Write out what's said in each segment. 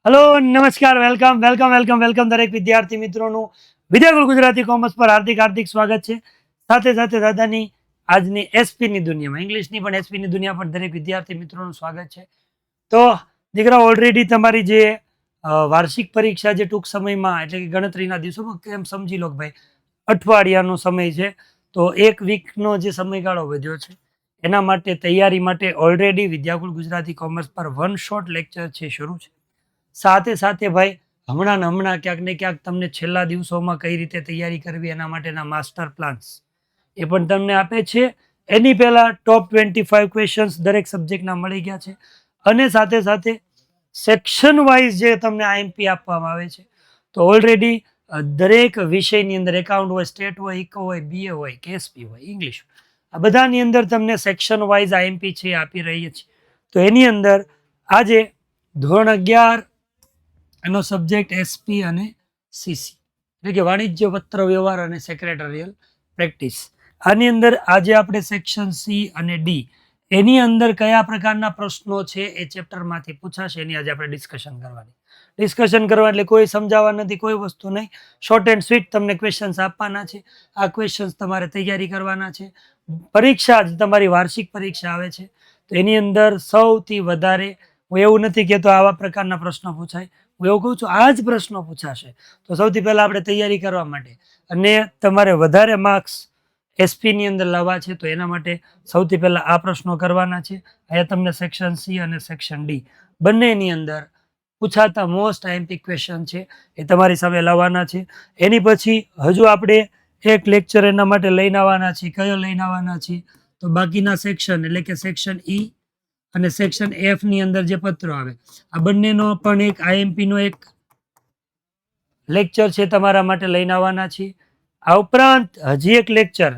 Hello नमस्कार welcome welcome welcome welcome दरेक विद्यार्थी मित्रों विद्यागुरु गुजराती कॉमर्स पर हार्दिक हार्दिक स्वागत है। साथे साथे दादानी आजनी एसपी नी दुनिया में इंग्लिश नी पण एसपी नी दुनिया पर दरेक विद्यार्थी मित्रों स्वागत है। तो दीकरा ऑलरेडी तमारी जे वार्षिक परीक्षा जे टूंक समय में एटले के गणतरीना दिवसोमां केम समझी लो भाई अठवाडियानो समय है, तो एक वीकनो जे समयगाळो वध्यो छे एना माटे तैयारी माटे ऑलरेडी विद्यागुरु गुजराती कॉमर्स पर वन शॉट लेक्चर छे शुरू छे। સાથે સાથે ભાઈ હમણાં ક્યાંક ને ક્યાંક તમને છેલ્લા દિવસોમાં કઈ રીતે તૈયારી કરવી એના માટેના માસ્ટર પ્લાન્સ એ પણ તમને આપે છે। એની પહેલા ટોપ 25 ક્વેશ્ચન્સ દરેક સબ્જેક્ટના મળી ગયા છે અને સાથે સાથે સેક્શન વાઇઝ જે તમને આઈએમપી આપવામાં આવે છે, તો ઓલરેડી દરેક વિષયની અંદર એકાઉન્ટ હોય, સ્ટેટ હોય, ઇકો હોય, બીએ હોય, કેએસપી હોય, ઇંગ્લિશ, આ બધાની અંદર તમને સેક્શન વાઇઝ આઈએમપી છે આપી રહીએ છીએ। તો એની અંદર આજે ધોરણ 11 એનો સબ્જેક્ટ એસપી અને સીસી એટલે કે વાણિજ્ય પત્ર વ્યવહાર અને સેક્રેટરીયલ પ્રેક્ટિસ, આની અંદર આજે આપણે સેક્શન સી અને ડી એની અંદર કયા પ્રકારના પ્રશ્નો છે એ ચેપ્ટરમાંથી પૂછાશે એની આજે આપણે ડિસ્કશન કરવા એટલે કોઈ સમજાવવા નથી, કોઈ વસ્તુ નહીં, શોર્ટ એન્ડ સ્વીટ તમને ક્વેશ્ચન્સ આપવાના છે। આ ક્વેશ્ચન્સ તમારે તૈયારી કરવાના છે। પરીક્ષા તમારી વાર્ષિક પરીક્ષા આવે છે તો એની અંદર સૌથી વધારે હું એવું નથી કહેતો આવા પ્રકારના પ્રશ્નો પૂછાય, હું એવું કહું છું આ જ પ્રશ્નો પૂછાશે। તો સૌથી પહેલા આપણે તૈયારી કરવા માટે અને તમારે વધારે માર્ક્સ એસપીની અંદર લાવવા છે તો એના માટે સૌથી પહેલા આ પ્રશ્નો કરવાના છે। અહીંયા તમને સેક્શન સી અને સેક્શન ડી બંનેની અંદર પૂછાતા મોસ્ટ આઈએમપી ક્વેશ્ચન છે એ તમારી સામે લાવવાના છે। એની પછી હજુ આપણે એક લેક્ચર એના માટે લઈને આવવાના છીએ। કયો લઈને આવવાના છીએ? તો બાકીના સેક્શન એટલે કે સેક્શન ઈ અને સેક્શન એફ ની અંદર જે પત્રો આવે આ બંનેનો પણ એક આઈએમપી નો એક લેક્ચર છે તમારા માટે લઈને આવવાના છીએ। આ ઉપરાંત હજી એક લેક્ચર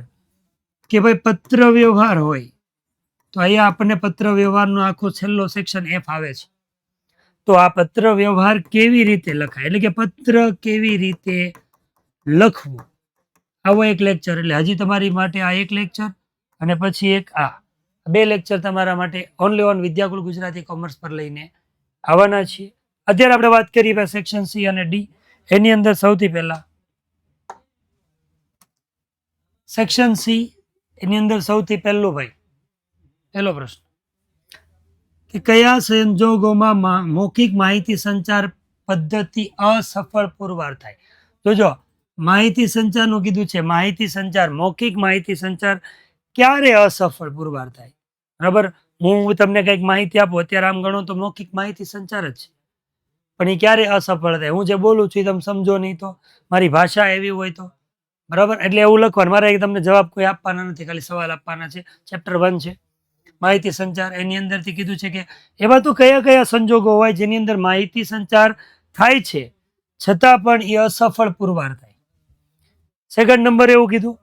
કે ભાઈ પત્ર વ્યવહાર હોય તો અહીંયા આપણને પત્ર વ્યવહારનો આખો છેલ્લો સેક્શન એફ આવે છે, તો આ પત્ર વ્યવહાર કેવી રીતે લખાય એટલે કે પત્ર કેવી રીતે લખવું આવો એક લેક્ચર, એટલે હજી તમારી માટે આ એક લેક્ચર અને પછી એક આ બે લેક્ચર તમારા માટે only on Vidyakul Gujarati commerce પર લઈને આવવાના છીએ। અત્યારે આપણે વાત કરીએ સેક્શન સી અને ડી એની અંદર સૌથી પહેલા સેક્શન સી એની અંદર સૌથી પહેલો પ્રશ્ન કે કયા સંજોગોમાં મૌખિક માહિતી સંચાર પદ્ધતિ અસફળ પુરવાર થાય? તો જો માહિતી સંચારનું કીધું છે, માહિતી સંચાર મૌખિક માહિતી સંચાર ક્યારે અસફળ પુરવાર થાય? બરાબર, હું તમને કંઈક માહિતી આપું અત્યારે આમ ગણો તો મૌખિક માહિતી સંચાર જ છે, પણ એ ક્યારે અસફળ થાય? હું જે બોલું છું તમે સમજો નહીં તો, મારી ભાષા એવી હોય તો, બરાબર, એટલે એવું લખવાનું, મારે તમને જવાબ કોઈ આપવાના નથી, ખાલી સવાલ આપવાના છે। ચેપ્ટર 1 છે માહિતી સંચાર, એની અંદરથી કીધું છે કે એવા તો કયા કયા સંજોગો હોય જેની અંદર માહિતી સંચાર થાય છે છતાં પણ એ અસફળ પુરવાર થાય। સેકન્ડ નંબર એવું કીધું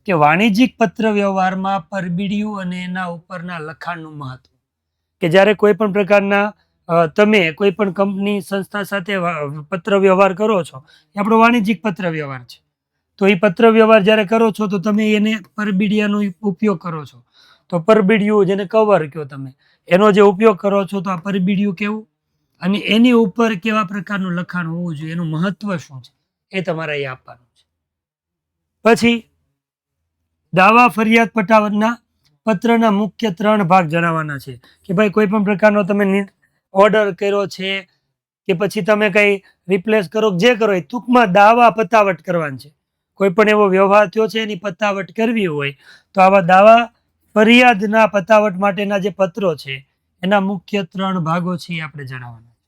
કે વાણિજ્યિક પત્ર વ્યવહારમાં પરબીડિયું અને એના ઉપરના લખાણનું મહત્વ, કે જ્યારે કોઈ પણ પ્રકારના તમે કોઈ પણ કંપની સંસ્થા સાથે પત્ર વ્યવહાર કરો છો, એ આપણો વાણિજ્યિક પત્ર વ્યવહાર છે, તો એ પત્ર વ્યવહાર જ્યારે કરો છો તો તમે એને પરબીડિયાનો ઉપયોગ કરો છો, તો પરબીડિયું જેને કવર કહો તમે એનો જે ઉપયોગ કરો છો તો આ પરબીડિયું કેવું અને એની ઉપર કેવા પ્રકારનું લખાણ હોવું જોઈએ, એનું મહત્વ શું છે એ તમારે અહીં આપવાનું છે। પછી દાવા ફરિયાદ પટાવટના પત્રના મુખ્ય 3 ભાગ જણાવવાના છે કે ભાઈ કોઈ પણ પ્રકારનો તમે ઓર્ડર કર્યો છે કે પછી તમે કઈ રિપ્લેસ કરો જે કરો, એ ટૂંકમાં દાવા પતાવટ કરવાની છે। કોઈ પણ એવો વ્યવહાર થયો છે એની પતાવટ કરવી હોય તો આવા દાવા ફરિયાદના પતાવટ માટેના જે પત્રો છે એના મુખ્ય 3 ભાગો છે એ આપણે જણાવવાના છે।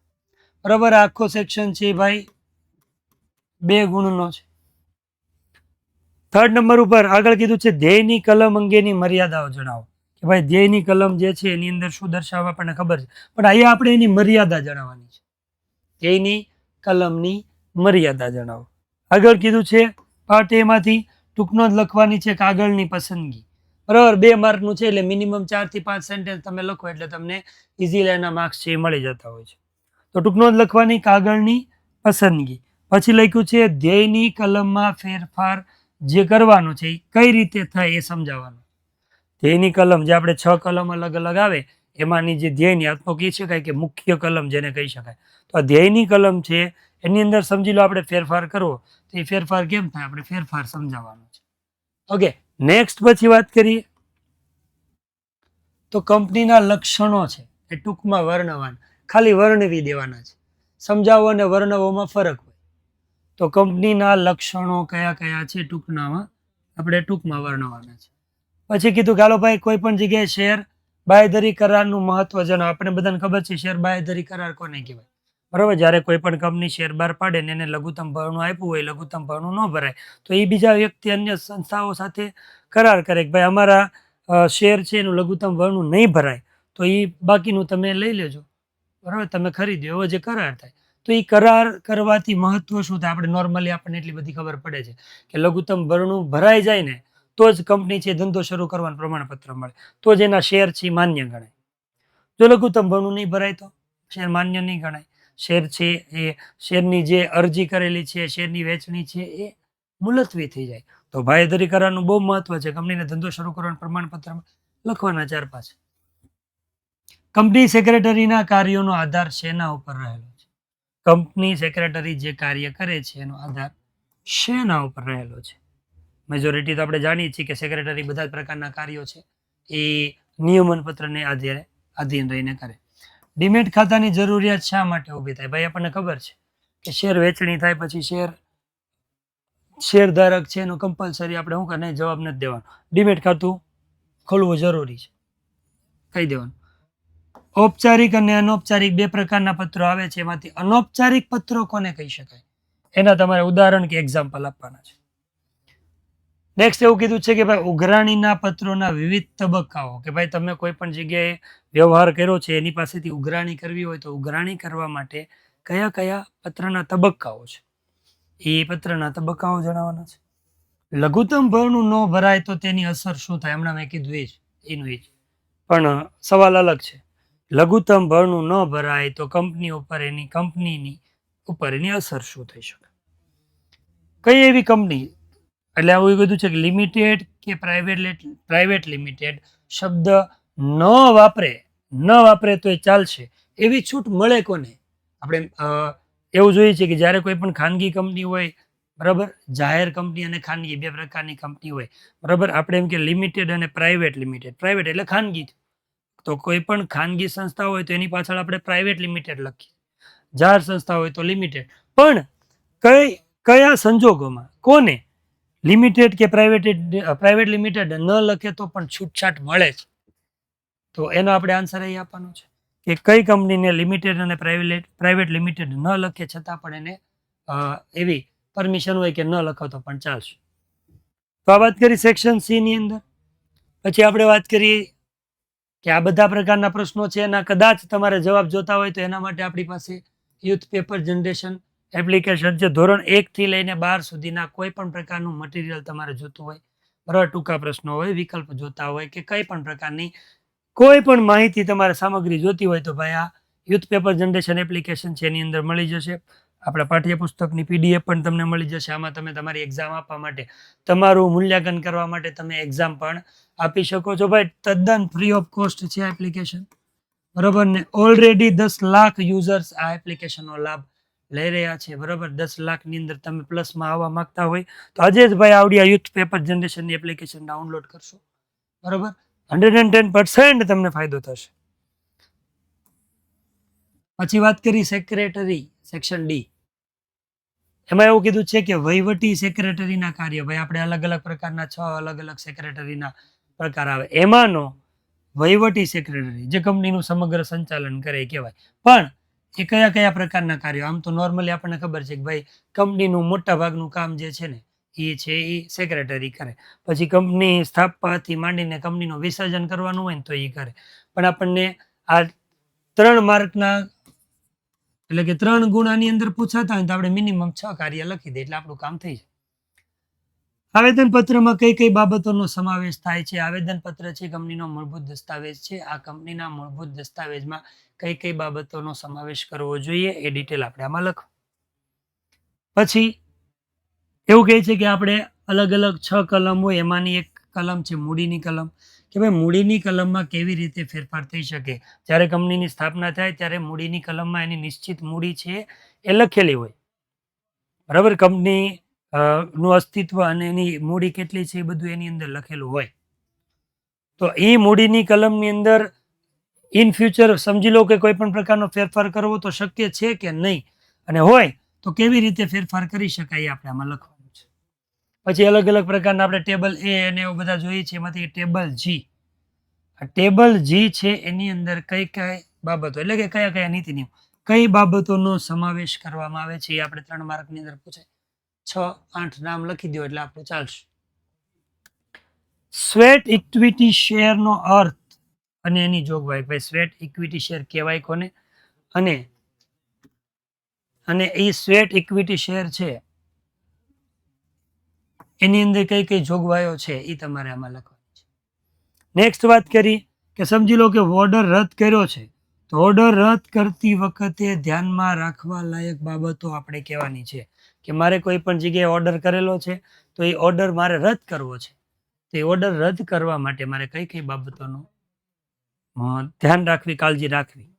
બરાબર, આખો સેક્શન છે ભાઈ 2 ગુણનો છે। થર્ડ નંબર ઉપર આગળ કીધું છે ધ્યેયની કલમ અંગેની મર્યાદાઓ જણાવો, કે ભાઈ ધ્યેયની કલમ જે છે એની અંદર શું દર્શાવવા આપણને ખબર છે, પણ અહીંયા આપણે એની મર્યાદા જણાવવાની છે। ધ્યેયની કલમની મર્યાદા જણાવો। આગળ કીધું છે પાર્ટ એ માંથી ટૂંકનો જ લખવાની છે કાગળની પસંદગી, બરાબર, 2 માર્કનું છે એટલે મિનિમમ 4 થી 5 સેન્ટેન્સ તમે લખો એટલે તમને ઇઝીલી એના માર્ક્સ છે એ મળી જતા હોય છે। તો ટૂંકનો જ લખવાની કાગળની પસંદગી। પછી લખ્યું છે ધ્યેયની કલમમાં ફેરફાર જે કરવાનું છે એ કઈ રીતે થાય એ સમજાવવાનું। ધ્યેયની કલમ જે આપણે 6 કલમ અલગ અલગ આવે એમાંની જે ધ્યેયની અથવા કહી શકાય કે મુખ્ય કલમ જેને કહી શકાય. તો આ ધ્યેયની કલમ છે એની અંદર સમજી લો આપણે ફેરફાર કરવો તો એ ફેરફાર કેમ થાય આપણે ફેરફાર સમજાવવાનો છે. ઓકે, નેક્સ્ટ પછી વાત કરીએ તો કંપનીના લક્ષણો છે એ ટૂંકમાં વર્ણવાના, ખાલી વર્ણવી દેવાના છે. સમજાવો અને વર્ણવોમાં ફરક હોય. તો કંપનીના લક્ષણો કયા કયા છે ટૂંકમાં આપણે ટૂંકમાં વર્ણવાના છે. પછી કીધું કે હાલો ભાઈ કોઈ પણ જગ્યાએ શેર બાંયધરી કરારનું મહત્વ જણાવો. આપણે બધાને ખબર છે શેર બાંયધરી કરાર કોને કહેવાય, બરોબર. જ્યારે કોઈ પણ કંપની શેર બહાર પાડે ને એને લઘુત્તમ ભરણું આપ્યું હોય, લઘુત્તમ ભરણું ન ભરાય તો એ બીજા વ્યક્તિ અન્ય સંસ્થાઓ સાથે કરાર કરે કે ભાઈ અમારા શેર છે એનું લઘુત્તમ ભરણું નહીં ભરાય તો એ બાકીનું તમે લઈ લેજો, બરાબર, તમે ખરીદ્યો, એવો જે કરાર થાય. તો એ કરાર કરવાથી મહત્વ શું થાય આપણે નોર્મલી આપણને એટલી બધી ખબર પડે છે કે લઘુત્તમ ભરણું ભરાઈ જાય ને તો જ કંપની છે ધંધો શરૂ કરવાનું પ્રમાણપત્ર મળે, તો જ એના શેર છે માન્ય ગણાય. જો લઘુત્તમ ભરણું નહીં ભરાય તો શેર માન્ય નહીં ગણાય. શેર છે એ શેરની જે અરજી કરેલી છે, શેરની વેચણી છે એ મુલતવી થઈ જાય. તો બાંયધરી કરારનું બહુ મહત્વ છે. કંપનીને ધંધો શરૂ કરવાનું પ્રમાણપત્ર લખવાના 4-5. કંપની સેક્રેટરીના કાર્યોનો આધાર શેના ઉપર રહેલો છે? કંપની સેક્રેટરી જે કાર્ય કરે છે એનો આધાર શેના ઉપર રહેલો છે? મેજોરિટી તો આપણે જાણીએ છીએ કે સેક્રેટરી બધા જ પ્રકારના કાર્યો છે એ નિયમન પત્રને આધારે આધીન રહીને કરે. ડીમેટ ખાતાની જરૂરિયાત શા માટે ઊભી થાય? ભાઈ આપણને ખબર છે કે શેર વેચણી થાય પછી શેરધારક છે એનો કમ્પલસરી આપણે શું કરે જવાબ નથી દેવાનો, ડીમેટ ખાતું ખોલવું જરૂરી છે, કહી દેવાનું. ઔપચારિક અને અનૌપચારિક બે પ્રકારના પત્રો આવે છે, એમાંથી અનૌપચારિક પત્રો કોને કહી શકાય એના તમારે ઉદાહરણ કે એક્ઝામ્પલ આપવાના છે. નેક્સ્ટ એવું કીધું છે કે ભાઈ ઉઘરાણીના પત્રોના વિવિધ તબક્કાઓ, કે ભાઈ તમે કોઈ પણ જગ્યાએ વ્યવહાર કર્યો છે એની પાસેથી ઉઘરાણી કરવી હોય તો ઉઘરાણી કરવા માટે કયા કયા પત્રના તબક્કાઓ છે એ પત્રના તબક્કાઓ જણાવવાના છે. લઘુત્તમ ભરણું ન ભરાય તો તેની અસર શું થાય? હમણાં મેં કીધું એનું એ જ, પણ સવાલ અલગ છે. લઘુત્તમ ભરણું ન ભરાય તો કંપનીની ઉપર એની અસર શું થઈ શકે? કઈ એવી કંપની, એટલે આવું એવું કીધું છે કે લિમિટેડ કે પ્રાઇવેટ લિમિટેડ શબ્દ ન વાપરે તો એ ચાલશે એવી છૂટ મળે કોને? આપણે એવું જોઈએ છે કે જ્યારે કોઈ પણ ખાનગી કંપની હોય, બરાબર, જાહેર કંપની અને ખાનગી બે પ્રકારની કંપની હોય, બરાબર. આપણે એમ કે લિમિટેડ અને પ્રાઇવેટ એટલે ખાનગી. તો કોઈ પણ ખાનગી સંસ્થા હોય તો એની પાછળ આપણે પ્રાઇવેટ લિમિટેડ લખીએ, જાહેર સંસ્થા હોય તો લિમિટેડ. પણ કયા સંજોગોમાં કોને લિમિટેડ કે પ્રાઇવેટ લિમિટેડ ન લખે તો પણ છૂટછાટ મળે છે? તો એનો આપણે આન્સર અહીં આપવાનો છે કે કઈ કંપનીને લિમિટેડ અને પ્રાઇવેટ લિમિટેડ ન લખે છતાં પણ એને એવી પરમિશન હોય કે ન લખો તો પણ ચાલશે. તો આ વાત કરી સેક્શન સી ની અંદર. પછી આપણે વાત કરીએ કે આ બધા પ્રકારના પ્રશ્નો છે એના કદાચ તમારે જવાબ જોતા હોય તો એના માટે આપણી પાસે યુથ પેપર જનરેશન એપ્લિકેશન છે. ધોરણ 1 થી લઈને 12 સુધીના કોઈ પણ પ્રકારનું મટીરિયલ તમારે જોતું હોય, બરાબર, ટૂંકા પ્રશ્નો હોય, વિકલ્પ જોતા હોય કે કઈ પણ પ્રકારની કોઈ પણ માહિતી તમારે સામગ્રી જોતી હોય તો ભાઈ આ યુથ પેપર જનરેશન એપ્લિકેશન છે એની અંદર મળી જશે. આપણા પાઠ્યપુસ્તકની PDF પણ તમને મળી જશે. આમાં તમે તમારી એક્ઝામ આપવા માટે, તમારું મૂલ્યાંકન કરવા માટે તમે એક્ઝામ પણ આપી શકો છો. ભાઈ તદ્દન ફ્રી ઓફ કોસ્ટ છે આ એપ્લિકેશન, બરાબર ને. ઓલરેડી 10 લાખ યુઝર્સ આ એપ્લિકેશનનો લાભ લઈ રહ્યા છે, બરાબર. 10 લાખની અંદર તમે પ્લસમાં આવવા માંગતા હોય તો આજે જ ભાઈ આવડી આ યુથ પેપર જનરેશનની એપ્લિકેશન ડાઉનલોડ કરશો, બરાબર. 110% તમને ફાયદો થશે. પછી વાત કરી સેક્રેટરી, સેક્શન ડી. એમાં એવું કીધું છે કે વહીવટી સેક્રેટરીના કાર્ય, ભાઈ આપણે અલગ અલગ પ્રકારના 6 અલગ અલગ સેક્રેટરીના પ્રકાર આવે, એમાંનો વહીવટી સેક્રેટરી જે કંપનીનું સમગ્ર સંચાલન કરે કહેવાય. પણ એ કયા કયા પ્રકારના કાર્યો? આમ તો નોર્મલી આપણને ખબર છે કે ભાઈ કંપનીનું મોટા ભાગનું કામ જે છે ને એ સેક્રેટરી કરે. પછી કંપની સ્થાપવાથી માંડીને કંપનીનું વિસર્જન કરવાનું હોય ને તો એ કરે. પણ આપણને આ 3 માર્કના એટલે કે 3 ગુણ આની અંદર પૂછાતા હોય તો આપણે મિનિમમ 6 કાર્ય લખી દે એટલે આપણું કામ થઈ જાય. આવેદનપત્રમાં કઈ કઈ બાબતોનો સમાવેશ થાય છે? આવેદનપત્ર છે કંપનીનો મૂળભૂત દસ્તાવેજ છે. આ કંપનીના મૂળભૂત દસ્તાવેજમાં કઈ કઈ બાબતોનો સમાવેશ કરવો જોઈએ એ ડિટેલ આપણે આમાં લખો. પછી એવું કહે છે કે આપણે અલગ અલગ 6 કલમ હોય એમાંની એક કલમ છે મૂડીની કલમ. કે ભાઈ મૂડીની કલમમાં કેવી રીતે ફેરફાર થઈ શકે. જ્યારે કંપનીની સ્થાપના થાય ત્યારે મૂડીની કલમમાં એની નિશ્ચિત મૂડી છે એ લખેલી હોય, બરાબર. કંપની નું અસ્તિત્વ અને એની મૂડી કેટલી છે એ બધું એની અંદર લખેલું હોય. તો એ મૂડીની કલમની અંદર ઇન ફ્યુચર સમજી લો કે કોઈ પણ પ્રકારનો ફેરફાર કરવો તો શક્ય છે કે નહીં, અને હોય તો કેવી રીતે ફેરફાર કરી શકાય આપણે આમાં લખવાનું છે. પછી અલગ અલગ પ્રકારના આપણે ટેબલ એ અને એવું બધા જોઈએ છીએ, એમાંથી ટેબલ જી. આ ટેબલ જી છે એની અંદર કઈ કઈ બાબતો એટલે કે કયા કયા નીતિ નિયમ કઈ બાબતોનો સમાવેશ કરવામાં આવે છે એ આપણે 3 માર્કની અંદર પૂછાય. 6-8 નામ લખી દો એટલે આપણું ચાલશે. સ્વેટ ઇક્વિટી શેરનો અર્થ અને એની જોગવાઈ. ભાઈ સ્વેટ ઇક્વિટી શેર કહેવાય કોને, અને એ સ્વેટ ઇક્વિટી શેર છે એની અંદર કઈ કઈ જોગવાઈઓ છે એ તમારે આમાં લખવાની છે. નેક્સ્ટ વાત કરી કે સમજી લો કે ઓર્ડર રદ કર્યો છે, તો ઓર્ડર રદ કરતી વખતે ધ્યાનમાં રાખવા લાયક બાબતો આપણે કહેવાની છે કે મારે કોઈ પણ જગ્યાએ ઓર્ડર કરેલો છે તો એ ઓર્ડર મારે રદ કરવો છે, તો એ ઓર્ડર રદ કરવા માટે મારે કઈ કઈ બાબતોનું ધ્યાન રાખવી, કાળજી રાખવી.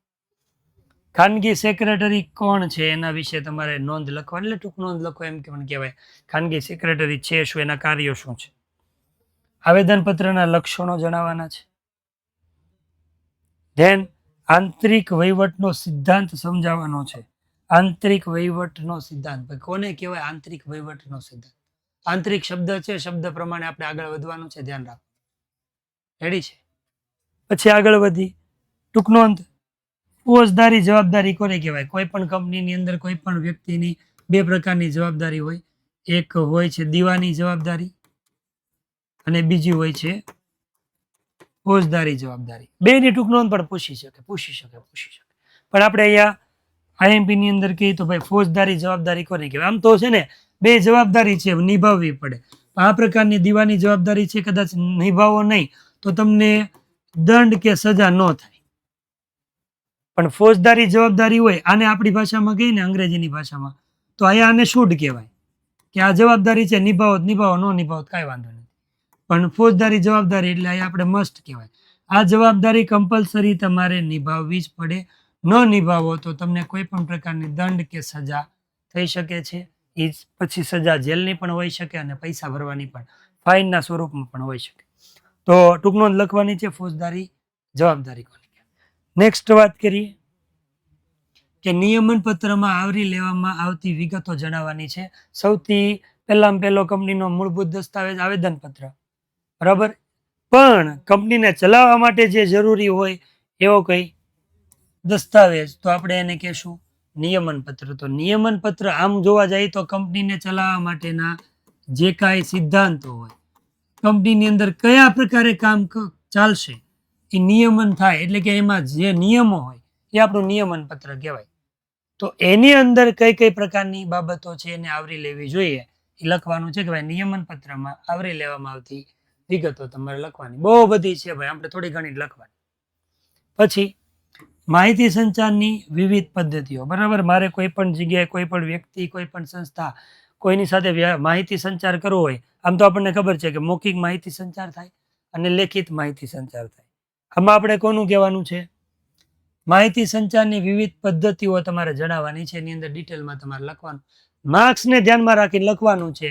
ખાનગી સેક્રેટરી કોણ છે એના વિશે તમારે નોંધ લખવાની, એટલે ટૂંક નોંધ લખો એમ પણ કહેવાય. ખાનગી સેક્રેટરી છે શું, એના કાર્યો શું છે. આવેદનપત્રના લક્ષણો જણાવવાના છે. ધેન આંતરિક વહીવટનો સિદ્ધાંત સમજાવવાનો છે. આંતરિક વહીવટનો સિદ્ધાંત કોને કહેવાય? આંતરિક વહીવટનો સિદ્ધાંત. આંતરિક શબ્દ છે, શબ્દ પ્રમાણે આપણે આગળ વધવાનું છે, ધ્યાન રાખો. રેડી છે? પછી આગળ વધી ટૂંક નોંધ. ફોજદારી જવાબદારી કોને કહેવાય? કોઈ પણ કંપનીની અંદર કોઈ પણ વ્યક્તિની 2 પ્રકારની જવાબદારી હોય. એક હોય છે દીવાની જવાબદારી અને બીજી હોય છે ફોજદારી જવાબદારી. બેની ટૂંક નોંધ પણ પૂછી શકે. પણ આપણે અહીંયા આઈએમપી ની અંદર કહીએ તો ભાઈ ફોજદારી જવાબદારી કોને કહેવાય? આમ તો છે ને 2 જવાબદારી છે, નિભાવવી પડે. આ પ્રકારની દીવાની જવાબદારી છે, કદાચ નિભાવો નહીં તો તમને દંડ કે સજા ન થાય. પણ ફોજદારી જવાબદારી હોય, આને આપણી ભાષામાં કહીએ ને અંગ્રેજીની ભાષામાં, તો અહીંયા આને શુડ કહેવાય કે આ જવાબદારી છે, નિભાવો ન નિભાવો કાંઈ વાંધો નથી. પણ ફોજદારી જવાબદારી એટલે અહીંયા આપણે મસ્ટ કહેવાય. આ જવાબદારી કમ્પલસરી તમારે નિભાવવી જ પડે. ન નિભાવો તો તમને કોઈ પણ પ્રકારની દંડ કે સજા થઈ શકે છે. એ પછી સજા જેલની પણ હોઈ શકે અને પૈસા ભરવાની પણ, ફાઇનના સ્વરૂપમાં પણ હોઈ શકે. તો ટૂંક નોંધ લખવાની છે ફોજદારી જવાબદારી કોને. નેક્સ્ટ વાત કરીએ કે નિયમન પત્રમાં આવરી લેવામાં આવતી વિગતો જણાવવાની છે. સૌથી પહેલો કંપનીનો મૂળભૂત દસ્તાવેજ આવેદનપત્ર, બરાબર. પણ કંપનીને ચલાવવા માટે જે જરૂરી હોય એવો કઈ દસ્તાવેજ તો આપણે એને કહેશું નિયમન પત્ર. તો નિયમન પત્ર આમ જોવા જાય તો કંપનીને ચલાવવા માટેના જે કાંઈ સિદ્ધાંતો હોય, કંપનીની અંદર કયા પ્રકારે કામ ચાલશે એ નિયમન થાય, એટલે કે એમાં જે નિયમો હોય એ આપણું નિયમન પત્ર કહેવાય. તો એની અંદર કઈ કઈ પ્રકારની બાબતો છે એને આવરી લેવી જોઈએ એ લખવાનું છે કે ભાઈ નિયમન પત્રમાં આવરી લેવામાં આવતી વિગતો તમારે લખવાની. બહુ બધી છે ભાઈ, આપણે થોડી ઘણી લખવાની. પછી માહિતી સંચારની વિવિધ પદ્ધતિઓ, બરાબર. મારે કોઈ પણ જગ્યાએ કોઈ પણ વ્યક્તિ, કોઈ પણ સંસ્થા, કોઈની સાથે માહિતી સંચાર કરવો હોય, આમ તો આપણને ખબર છે કે મૌખિક માહિતી સંચાર થાય અને લેખિત માહિતી સંચાર થાય. આમાં આપણે કોનું કહેવાનું છે? માહિતી સંચારની વિવિધ પદ્ધતિઓ તમારે જણાવવાની છે. એની અંદર ડિટેલમાં તમારે લખવાનું. માર્ક્સને ધ્યાનમાં રાખીને લખવાનું છે.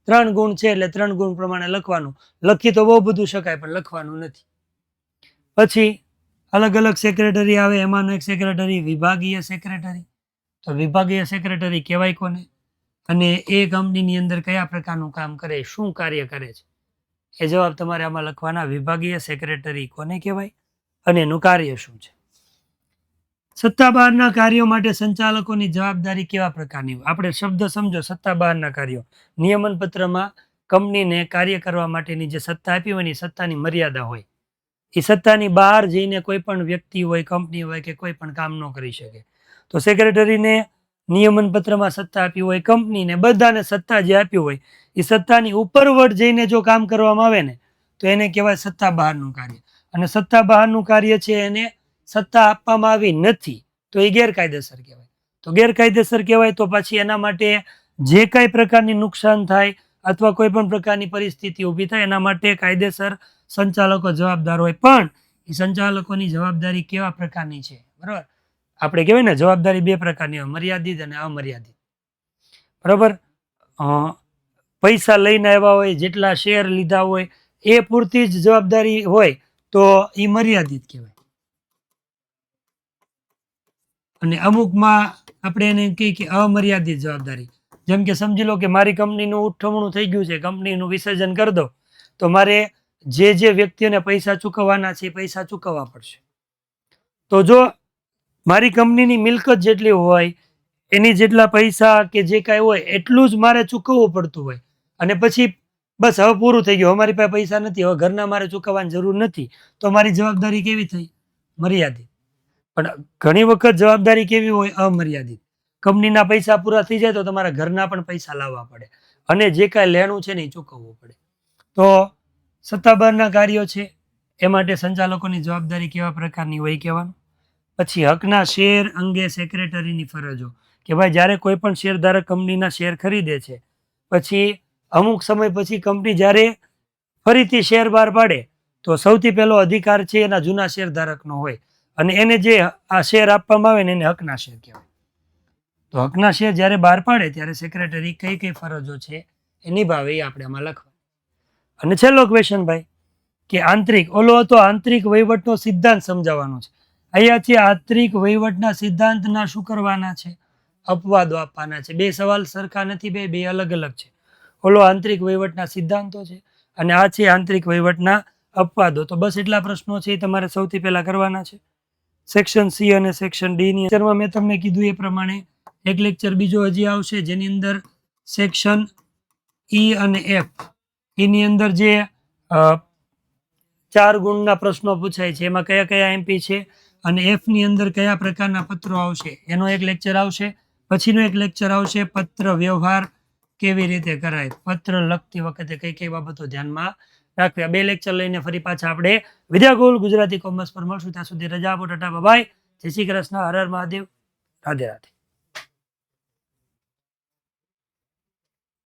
3 ગુણ છે એટલે 3 ગુણ પ્રમાણે લખવાનું. લખી તો બહુ બધું શકાય પણ લખવાનું નથી. પછી અલગ અલગ સેક્રેટરી આવે, એમાંનો એક સેક્રેટરી વિભાગીય સેક્રેટરી. તો વિભાગીય સેક્રેટરી કહેવાય કોને, અને એ કંપનીની અંદર કયા પ્રકારનું કામ કરે, શું કાર્ય કરે છે એ જવાબ તમારે આમાં લખવાના. વિભાગીય સેક્રેટરી કોને કહેવાય અને એનું કાર્ય શું છે. સત્તા બહારના કાર્યો માટે સંચાલકોની જવાબદારી કેવા પ્રકારની હોય? આપણે શબ્દ સમજો, સત્તા બહારના કાર્યો. નિયમન પત્રમાં કંપનીને કાર્ય કરવા માટેની જે સત્તા આપી હોય એની સત્તાની મર્યાદા હોય. એ સત્તાની બહાર જઈને કોઈ પણ વ્યક્તિ હોય, કંપની હોય કે કોઈ પણ કામ ન કરી શકે. તો સેક્રેટરીને નિયમન પત્રમાં સત્તા આપી હોય, કંપનીને બધાને સત્તા જે આપી હોય એ સત્તાની ઉપરવટ જઈને જો કામ કરવામાં આવે ને તો એને કહેવાય સત્તા બહારનું કાર્ય. અને સત્તા બહારનું કાર્ય છે એને સત્તા આપવામાં આવી નથી તો એ ગેરકાયદેસર કહેવાય. તો ગેરકાયદેસર કહેવાય તો પછી એના માટે જે કાંઈ પ્રકારની નુકસાન થાય અથવા કોઈ પણ પ્રકારની પરિસ્થિતિ ઊભી થાય એના માટે કાયદેસર સંચાલકો જવાબદાર હોય, પણ એ સંચાલકોની જવાબદારી કેવા પ્રકારની છે, બરાબર? આપણે કહેવાય ને જવાબદારી બે પ્રકારની હોય, મર્યાદિત અને અમર્યાદિત, બરાબર? પૈસા લઈને આવ્યા હોય, જેટલા શેર લીધા હોય એ પૂરતી જ જવાબદારી હોય તો એ મર્યાદિત કહેવાય. અને અમુકમાં આપણે એને કહીએ કે અમર્યાદિત જવાબદારી. જેમ કે સમજી લો કે મારી કંપનીનું ઉઠમણું થઈ ગયું છે, કંપનીનું વિસર્જન કરી દો, તો મારે જે વ્યક્તિઓને પૈસા ચૂકવવાના છે એ પૈસા ચૂકવવા પડશે. તો જો મારી કંપનીની મિલકત જેટલી હોય, એની જેટલા પૈસા કે જે કાંઈ હોય એટલું જ મારે ચૂકવવું પડતું હોય, અને પછી બસ હવે પૂરું થઈ ગયું, અમારી પાસે પૈસા નથી, હવે ઘરના મારે ચૂકવવાની જરૂર નથી, તો મારી જવાબદારી કેવી થઈ? મર્યાદિત. પણ ઘણી વખત જવાબદારી કેવી હોય? અમર્યાદિત. કંપનીના પૈસા પૂરા થઈ જાય તો તમારા ઘરના પણ પૈસા લાવવા પડે, અને જે કાંઈ લેણું છે ને એ ચૂકવવું પડે. તો સત્તાબહારના કાર્યો છે એ માટે સંચાલકોની જવાબદારી કેવા પ્રકારની હોય કહેવાનું. પછી હકના શેર અંગે સેક્રેટરીની ફરજો, કે ભાઈ જ્યારે કોઈ પણ શેરધારક કંપનીના શેર ખરીદે છે, પછી અમુક સમય પછી કંપની જ્યારે ફરીથી શેર બહાર પાડે તો સૌથી પહેલો અધિકાર છે એના જૂના શેરધારકનો હોય, અને એને જે આ શેર આપવામાં આવે ને એને હકના શેર કહેવાય. તો હકના શેર જ્યારે બહાર પાડે ત્યારે સેક્રેટરી કઈ કઈ ફરજો છે એ નિભાવે એ આપણે આમાં લખવા. અને છેલ્લો ક્વેશ્ચન ભાઈ, કે આંતરિક, ઓલો હતો આંતરિક વહીવટનો સિદ્ધાંત સમજાવવાનો છે. અહીંયા છે આંતરિક વહીવટના સિદ્ધાંતના શું કરવાના છે? અપવાદો આપવાના છે. બે સવાલ સરખા નથી, બે અલગ અલગ છે. ઓલો આંતરિક વહીવટના સિદ્ધાંતો છે અને આ છે આંતરિક વહીવટના અપવાદો. તો બસ એટલા પ્રશ્નો છે એ તમારે સૌથી પહેલા કરવાના છે. સેક્શન સી અને સેક્શન ડી ની લેક્ચરમાં મેં તમને કીધું એ પ્રમાણે એક લેક્ચર બીજો હજી આવશે, જેની અંદર સેક્શન ઈ અને એફ એની અંદર જે 4 ગુણના પ્રશ્નો પૂછાય છે એમાં કયા કયા એમપી છે, અને એફ ની અંદર કયા પ્રકારના પત્રો આવશે એનો એક લેક્ચર આવશે. પછીનો એક લેક્ચર આવશે પત્ર વ્યવહાર કેવી રીતે કરાય, પત્ર લખતી વખતે કઈ કઈ બાબતો ધ્યાનમાં રાખવી. આ 2 લેક્ચર લઈને ફરી પાછા આપણે વિદ્યાગુરુ ગુજરાતી કોમર્સ પર મળશું. ત્યાં સુધી રજા આપો. ટાટા બાય. જય શ્રી કૃષ્ણ. હર હર મહાદેવ. રાધે રાધે.